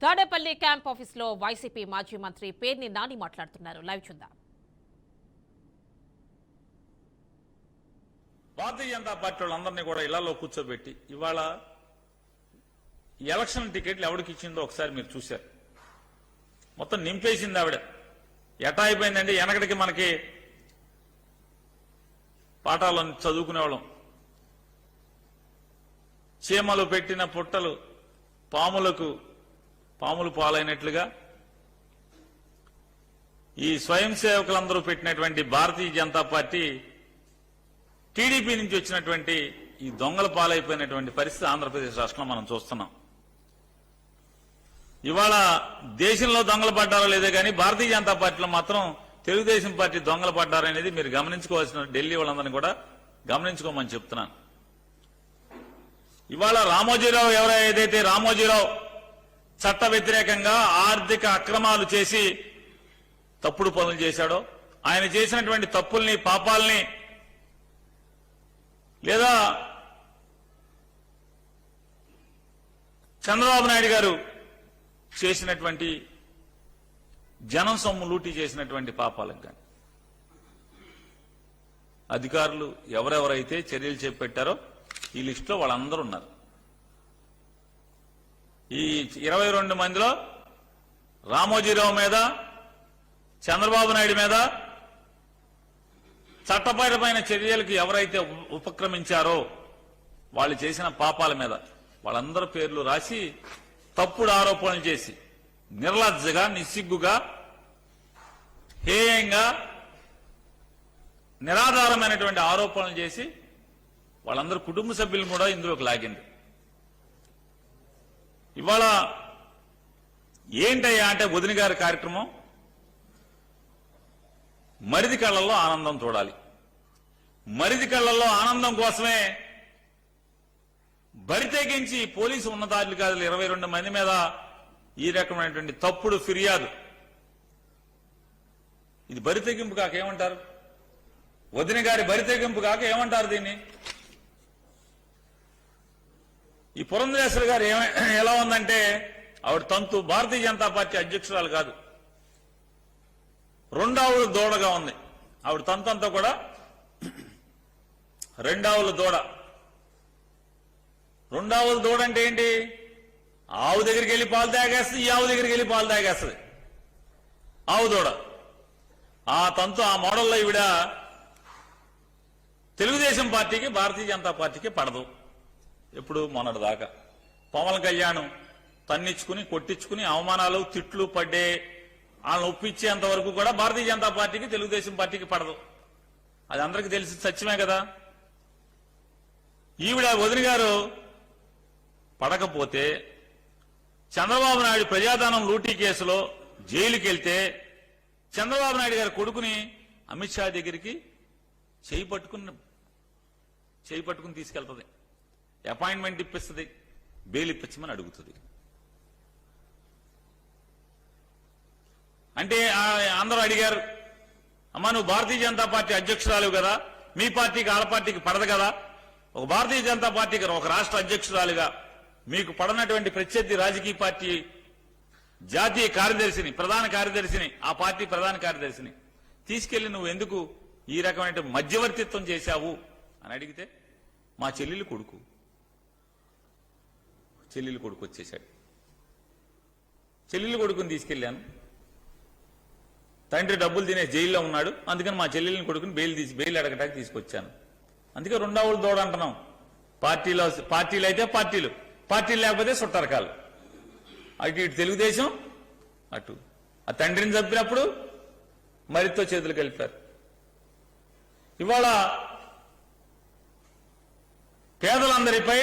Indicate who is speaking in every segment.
Speaker 1: Tadepalli camp ఆఫీస్లో YCP మాజీ మంత్రి పేర్ని నాని మాట్లాడుతున్నారు. లైవ్ చూద్దాం.
Speaker 2: భారతీయ జనతా పార్టీ వాళ్ళందరినీ కూడా ఇళ్లలో కూర్చోబెట్టి ఇవాళ ఎలక్షన్ టికెట్లు ఎవరికి ఇచ్చిందో ఒకసారి మీరు చూశారు. మొత్తం నింపేసింది ఆవిడ. ఎటా అయిపోయిందండి. వెనకటికి మనకి పాఠాలను చదువుకునేవాళ్ళం. చీమలు పెట్టిన పుట్టలు పాములు పాలైనట్లుగా ఈ స్వయం సేవకులందరూ పెట్టినటువంటి భారతీయ జనతా పార్టీ టీడీపీ నుంచి వచ్చినటువంటి ఈ దొంగల పాలైపోయినటువంటి పరిస్థితి ఆంధ్రప్రదేశ్ రాష్ట్రంలో మనం చూస్తున్నాం. ఇవాళ దేశంలో దొంగలు పడ్డారో లేదే కానీ భారతీయ జనతా పార్టీలో మాత్రం తెలుగుదేశం పార్టీ దొంగలు పడ్డారనేది మీరు గమనించుకోవాల్సిన, ఢిల్లీ వాళ్ళందరినీ కూడా గమనించుకోమని చెప్తున్నాను. ఇవాళ రామోజీరావు ఏదైతే రామోజీరావు చట్ట వ్యతిరేకంగా ఆర్థిక అక్రమాలు చేసి తప్పుడు పనులు చేశాడో, ఆయన చేసినటువంటి తప్పుల్ని పాపాలని లేదా చంద్రబాబు నాయుడు గారు చేసినటువంటి జనం సొమ్ము లూటీ చేసినటువంటి పాపాలకు కానీ అధికారులు ఎవరెవరైతే చర్యలు చేపట్టారో ఈ లిస్టులో వాళ్ళందరూ ఉన్నారు. ఈ 22 మందిలో రామోజీరావు మీద, చంద్రబాబు నాయుడు మీద చట్టపరమైన చర్యలకు ఎవరైతే ఉపక్రమించారో వాళ్ళు చేసిన పాపాల మీద వాళ్ళందరూ పేర్లు రాసి తప్పుడు ఆరోపణలు చేసి నిర్లజ్జగా, నిస్సిగ్గుగా, హేయంగా, నిరాధారమైనటువంటి ఆరోపణలు చేసి వాళ్ళందరూ కుటుంబ సభ్యులను కూడా ఇందులోకి లాగింది. ఇవాళ ఏంటయ్యా అంటే వదిన గారి కార్యక్రమం మరిది కళ్ళల్లో ఆనందం చూడాలి. మరిది కళ్ళల్లో ఆనందం కోసమే బరితెగించి పోలీసు ఉన్నతాధికారులు 22 మంది మీద ఈ రకమైనటువంటి తప్పుడు ఫిర్యాదు. ఇది బరితెగింపు కాక ఏమంటారు? వదిన గారి బరితెగింపు కాక ఏమంటారు దీన్ని? ఈ పురంధరేశ్వరి గారు ఎలా ఉందంటే ఆవిడ తంతు భారతీయ జనతా పార్టీ అధ్యక్షురాలు కాదు, రెండావుల దూడగా ఉంది. ఆవిడ తంతంతా కూడా రెండావుల దూడ. రెండావుల దూడ అంటే ఏంటి? ఆవు దగ్గరికి వెళ్ళి పాలు తాగేస్తుంది, ఈ ఆవు దగ్గరికి వెళ్ళి పాలు తాగేస్తుంది ఆవు దూడ. ఆ తంతు, ఆ మోడల్లో ఈవిడ తెలుగుదేశం పార్టీకి, భారతీయ జనతా పార్టీకి పడదు. ఎప్పుడు మొన్నటి దాకా పవన్ కళ్యాణ్ తన్నిచ్చుకుని, కొట్టించుకుని, అవమానాలు, తిట్లు పడ్డే వాళ్ళని ఒప్పించేంత వరకు కూడా భారతీయ జనతా పార్టీకి, తెలుగుదేశం పార్టీకి పడదు. అది అందరికీ తెలిసి సత్యమే కదా. ఈవిడ వదిన గారు పడకపోతే చంద్రబాబు నాయుడు ప్రజాధనం లూటీ కేసులో జైలుకి వెళ్తే చంద్రబాబు నాయుడు గారి కొడుకుని అమిత్ షా దగ్గరికి చేయి పట్టుకుని తీసుకెళ్తుంది, అపాయింట్మెంట్ ఇప్పిస్తుంది, బెయిల్ ఇప్పించమని అడుగుతుంది. అంటే అందరూ అడిగారు, అమ్మా నువ్వు భారతీయ జనతా పార్టీ అధ్యక్షురాలు కదా, మీ పార్టీకి ఆడ పార్టీకి పడదు కదా, ఒక భారతీయ జనతా పార్టీకి ఒక రాష్ట్ర అధ్యక్షురాలుగా మీకు పడనటువంటి ప్రత్యర్థి రాజకీయ పార్టీ జాతీయ కార్యదర్శిని, ప్రధాన కార్యదర్శిని, ఆ పార్టీ ప్రధాన కార్యదర్శిని తీసుకెళ్లి నువ్వు ఎందుకు ఈ రకమైన మధ్యవర్తిత్వం చేశావు అని అడిగితే మా చెల్లెలు కొడుకు వచ్చేశాడు. చెల్లెలు కొడుకుని తీసుకెళ్లాను, తండ్రి డబ్బులు తినే జైల్లో ఉన్నాడు, అందుకని మా చెల్లెలిని కొడుకుని బెయిల్ అడగటానికి తీసుకొచ్చాను. అందుకే రెండావులు దూడ అంటున్నాం. పార్టీలు అయితే పార్టీలు లేకపోతే సుట్టరకాలు. అటు ఇటు తెలుగుదేశం, అటు ఆ తండ్రిని చంపినప్పుడు మరితో చేతులు కలిపారు. ఇవాళ పేదలందరిపై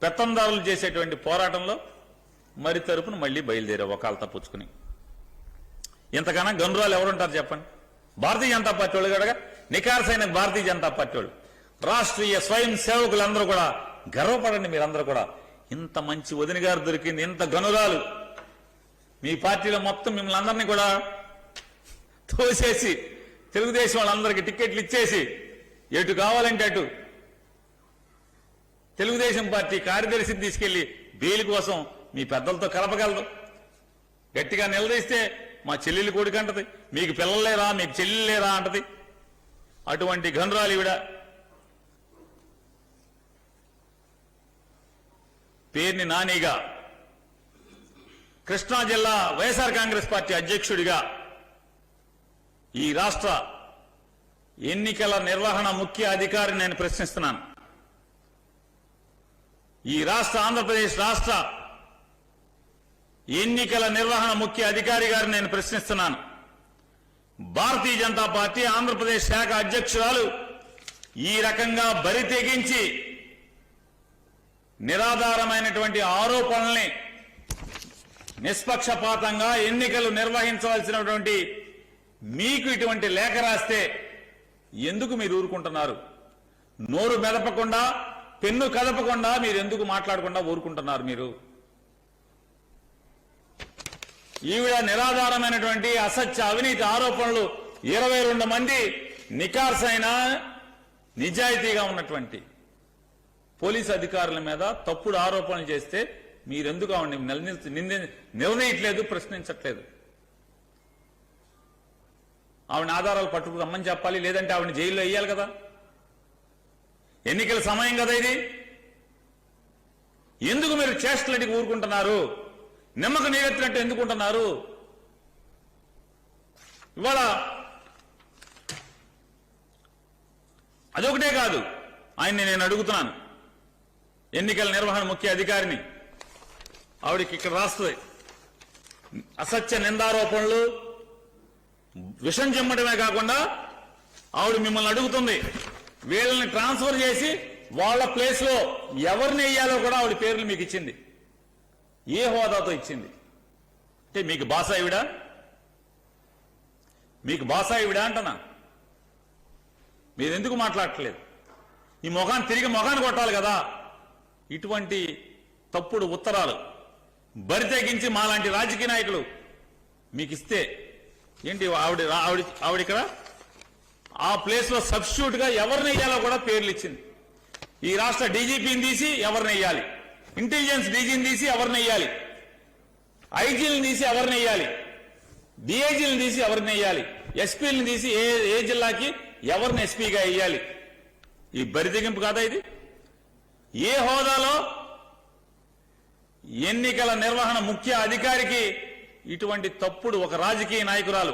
Speaker 2: పెత్తందారులు చేసేటువంటి పోరాటంలో మరి తరపున మళ్లీ బయలుదేరావు ఒకాలు తప్పుచ్చుకుని. ఇంతకన్నా గనురాలు ఎవరుంటారు చెప్పండి? భారతీయ జనతా పార్టీ వాళ్ళు కనుక నికార్సైన భారతీయ జనతా పార్టీ వాళ్ళు, రాష్ట్రీయ స్వయం సేవకులందరూ కూడా గర్వపడండి. మీరందరూ కూడా ఇంత మంచి వదిన గారు దొరికింది, ఇంత గనురాలు మీ పార్టీలో మొత్తం మిమ్మల్ని అందరినీ కూడా తోసేసి తెలుగుదేశం వాళ్ళందరికీ టికెట్లు ఇచ్చేసి ఎటు కావాలంటే అటు తెలుగుదేశం పార్టీ కార్యదర్శిని తీసుకెళ్లి బెయిల్ కోసం మీ పెద్దలతో కలపగలదు. గట్టిగా నిలదీస్తే మా చెల్లెలు కొడుకు అంటది, మీకు పిల్లలు లేరా, మీకు చెల్లెలు లేరా అంటది. అటువంటి గనురాలు ఈవిడ. పేర్ని నానిగా కృష్ణా జిల్లా వైఎస్ఆర్ కాంగ్రెస్ పార్టీ అధ్యక్షుడిగా ఈ రాష్ట్ర ఎన్నికల నిర్వహణ ముఖ్య అధికారిని నేను ప్రశ్నిస్తున్నాను. ఈ ఆంధ్రప్రదేశ్ రాష్ట్ర ఎన్నికల నిర్వహణ ముఖ్య అధికారి గారిని నేను ప్రశ్నిస్తున్నాను. భారతీయ జనతా పార్టీ ఆంధ్రప్రదేశ్ శాఖ అధ్యక్షురాలు ఈ రకంగా బరి తెగించి నిరాధారమైనటువంటి ఆరోపణల్ని నిష్పక్షపాతంగా ఎన్నికలు నిర్వహించవలసినటువంటి మీకు ఇటువంటి లేఖ రాస్తే ఎందుకు మీరు ఊరుకుంటున్నారు? నోరు మెదపకుండా, పెన్ను కదపకుండా మీరు ఎందుకు మాట్లాడకుండా ఊరుకుంటున్నారు? మీరు ఈవిడ నిరాధారమైనటువంటి అసత్య అవినీతి ఆరోపణలు 22 మంది నికార్సైన నిజాయితీగా ఉన్నటువంటి పోలీసు అధికారుల మీద తప్పుడు ఆరోపణలు చేస్తే మీరెందుకు ఆవిడని నిర్ణయించట్లేదు, ప్రశ్నించట్లేదు? ఆవిడ ఆధారాలు పట్టుకు రమ్మని చెప్పాలి, లేదంటే ఆవిడని జైల్లో వేయాలి కదా. ఎన్నికల సమయం కదా ఇది. ఎందుకు మీరు చేష్టలకి ఊరుకుంటున్నారు? నిమ్మక నీరెత్తినట్టు ఎందుకుంటున్నారు? ఇవాళ అదొకటే కాదు, ఆయన్ని నేను అడుగుతున్నాను, ఎన్నికల నిర్వహణ ముఖ్య అధికారిని. ఆవిడకి ఇక్కడ రాస్తుంది, అసత్య నిందారోపణలు విషం చెమ్మటమే కాకుండా ఆవిడ మిమ్మల్ని అడుగుతుంది, వీళ్ళని ట్రాన్స్ఫర్ చేసి వాళ్ళ ప్లేస్ లో ఎవరిని వేయాలో కూడా ఆవిడ పేర్లు మీకు ఇచ్చింది. ఏ హోదాతో ఇచ్చింది? అంటే మీకు బాసా ఈవిడా? మీకు బాసా ఈవిడా అంటనా? మీరెందుకు మాట్లాడట్లేదు? ఈ తిరిగి మొఖాన్ని కొట్టాలి కదా. ఇటువంటి తప్పుడు ఉత్తరాలు బరి తెగించి మాలాంటి రాజకీయ నాయకులు మీకు ఇస్తే ఏంటి? ఆవిడ ఇక్కడ ఆ ప్లేస్ లో సబ్స్టిట్యూట్ గా ఎవరిని వేయాలో కూడా పేర్లు ఇచ్చింది. ఈ రాష్ట్ర డీజీపీని తీసి ఎవరిని వేయాలి, ఇంటెలిజెన్స్ డీజీని తీసి ఎవరిని వేయాలి, ఐజీలను తీసి ఎవరిని వేయాలి, డిఐజీలను తీసి ఎవరిని వేయాలి, ఎస్పీలను తీసి ఏ జిల్లాకి ఎవరిని ఎస్పీగా వేయాలి. ఈ బరితెగింపు కాదా ఇది? ఏ హోదాలో ఎన్నికల నిర్వహణ ముఖ్య అధికారికి ఇటువంటి తప్పుడు ఒక రాజకీయ నాయకురాలు